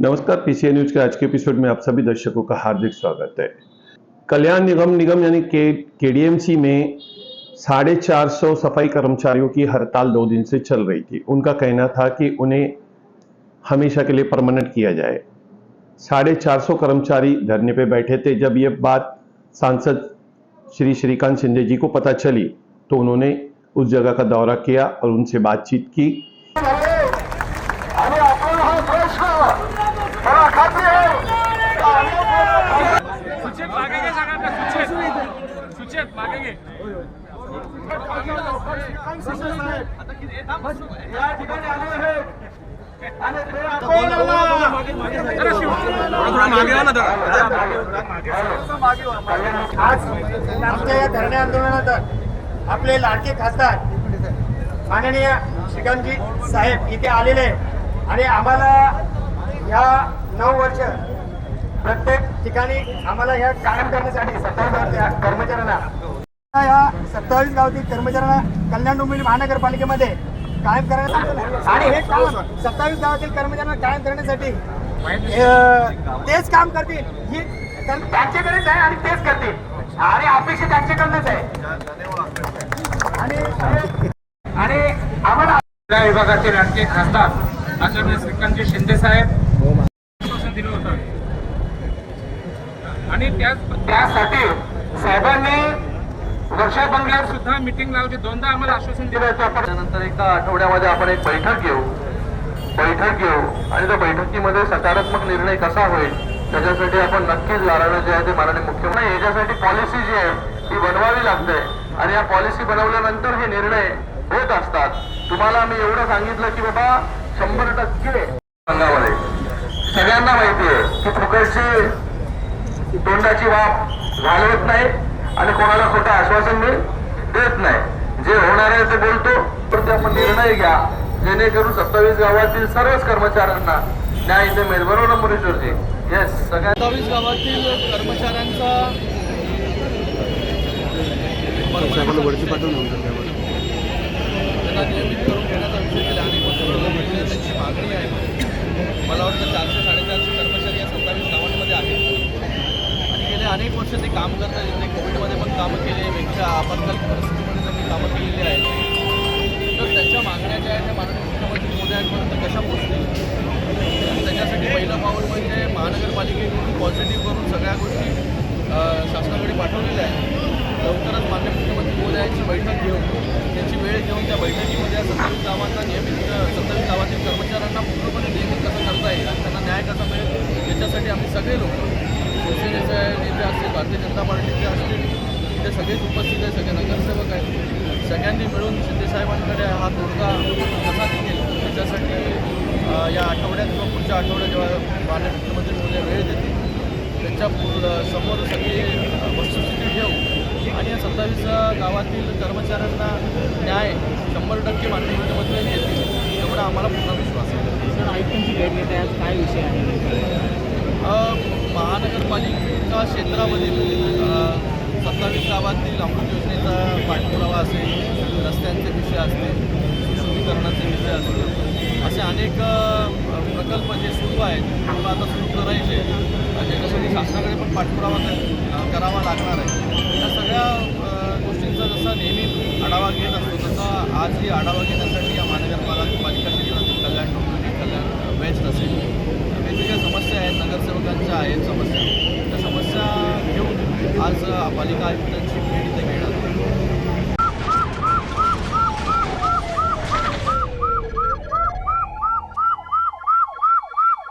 नमस्कार, PCA news के आज के episode में आप सभी दर्शकों का हार्दिक स्वागत है। कल्याण निगम यानी केडीएमसी में 450 सफाई कर्मचारियों की हड़ताल 2 दिन से चल रही थी। उनका कहना था कि उन्हें हमेशा के लिए परमानेंट किया जाए। 450 कर्मचारी धरने पे बैठे थे। जब ये बात सांसद श्री श्रीकांत शिंदे जी को पता चली तो उन्होंने उस जगह का दौरा किया और उनसे बातचीत की। आमच्या या धरणे आंदोलनात आपले लाडके खासदार माननीय श्रीकांतजी साहेब इथे आलेले आणि आम्हाला या 9 वर्ष प्रत्येक ठिकाणी आम्हाला ह्या कायम करण्यासाठी 27 कर्मचाऱ्यांना या 27 गावातील कर्मचाऱ्यांना कल्याण डोंबिवली महानगरपालिकेमध्ये कायम करण्यासाठी आणि हे काम 27 गावातील कर्मचाऱ्यांना कायम करण्यासाठी तेच काम करतील ही त्यांच्याकडेच आहे आणि तेच करतील आणि अपेक्षा त्यांच्याकडनंच आहे आणि आम्हाला विभागाचे राजकीय खासदार आदरणीय श्रीकांतजी शिंदे साहेब दिलं होतं आणि त्यासाठी साहेबांनी वर्षा बंगल्यावर सुद्धा मीटिंग लावली, 2दा आम्हाला आश्वासन दिलं होतं. त्यानंतर एका आठवड्यामध्ये आपण एक बैठक घेऊ आणि त्या बैठकीमध्ये सकारात्मक निर्णय कसा होईल त्याच्यासाठी आपण नक्कीच लढवणं जे आहे ते माननीय मुख्यमंत्री याच्यासाठी पॉलिसी जी आहे ती बनवावी लागते आणि या पॉलिसी बनवल्यानंतर हे निर्णय होत असतात. तुम्हाला आम्ही एवढं सांगितलं की बाबा 100% संघामध्ये सगळ्यांना माहिती आहे की फुकटची तोंडाची वाफ घालवत नाही आणि कोणाला खोटं आश्वासन मी देत नाही. जे होणार आहे ते बोलतो, पण ते आपण निर्णय घ्या जेणेकरून 27 गावातील सर्वच कर्मचाऱ्यांना न्याय इथे मिळेल. बरोबर ना मुरेश्वरजी? येस, सगळ्या 27 गावातील कर्मचाऱ्यांचा त्यांना नियमित करून घेण्याचा विषय केला आणि त्यांची मागणी आहे. मला वाटतं 400-450 कर्मचारी या 27 गावांमध्ये आहेत आणि गेले अनेक वर्ष ते काम करतात. ते कोविडमध्ये पण कामं केली, वेगळ्या आपत्कालीन परिस्थितीमध्ये त्यांनी कामं केलेली आहेत. तर त्यांच्या मागण्या ज्या आहेत त्या माननीय मुख्यमंत्री महोदयांपर्यंत कशा पोहोचतील आणि त्याच्यासाठी पहिलं पाऊल म्हणजे महानगरपालिकेकडून पॉझिटिव्ह करून सगळ्या गोष्टी शासनाकडे पाठवलेल्या आहेत. लवकरच माननीय मुख्यमंत्री महोदयांची बैठक घेऊन त्याची वेळ घेऊन त्या बैठकीमध्ये 27 गावांना नियमित 27 गावातील कर्मचाऱ्यांना पूर्णपणे नियमित कसं करता येईल आणि त्यांना न्याय कसा मिळेल याच्यासाठी आम्ही सगळे लोक शिवसेनेचे नेते असतील, भारतीय जनता पार्टीचे असतील, इथे सगळेच उपस्थित आहेत, सगळे नगरसेवक आहेत, सगळ्यांनी मिळून शिंदेसाहेबांकडे हा तोडगा कसा निघेल त्याच्यासाठी या आठवड्यात किंवा पुढच्या आठवड्यात जेव्हा माननीय मुख्यमंत्री महोदय वेळ देतील त्यांच्या समोर सगळी वस्तुस्थिती घेऊ आणि या 27 गावातील कर्मचाऱ्यांना न्याय 100% माननीय मुख्यमंत्री देतील एवढा आम्हाला पूर्ण विश्वास आहे. आयुक्तांची भेट घेते आज काय विषय आहे? महानगरपालिका क्षेत्रामधील 27 गावातील अमृत योजनेचा पाठपुरावा असेल, रस्त्यांचे विषय असतील, सुशोभीकरणाचे विषय असतील, असे अनेक प्रकल्प जे सुरू आहेत किंवा आता सुरू करायचे ज्याच्यासाठी शासनाकडे पण पाठपुरावा करावा लागणार आहे. या सगळ्या गोष्टींचा जसा नेहमी आढावा घेत असतो तसा आजही आढावा घेण्यासाठी या महानगरपालिका क्षेत्रातील कल्याण डोंबिवली, कल्याण वेस्ट असेल वेगवेगळ्या समस्या आहेत, नगरसेवकांच्या आहेत समस्या, त्या समस्या घेऊन आज पालिका आयुक्तांची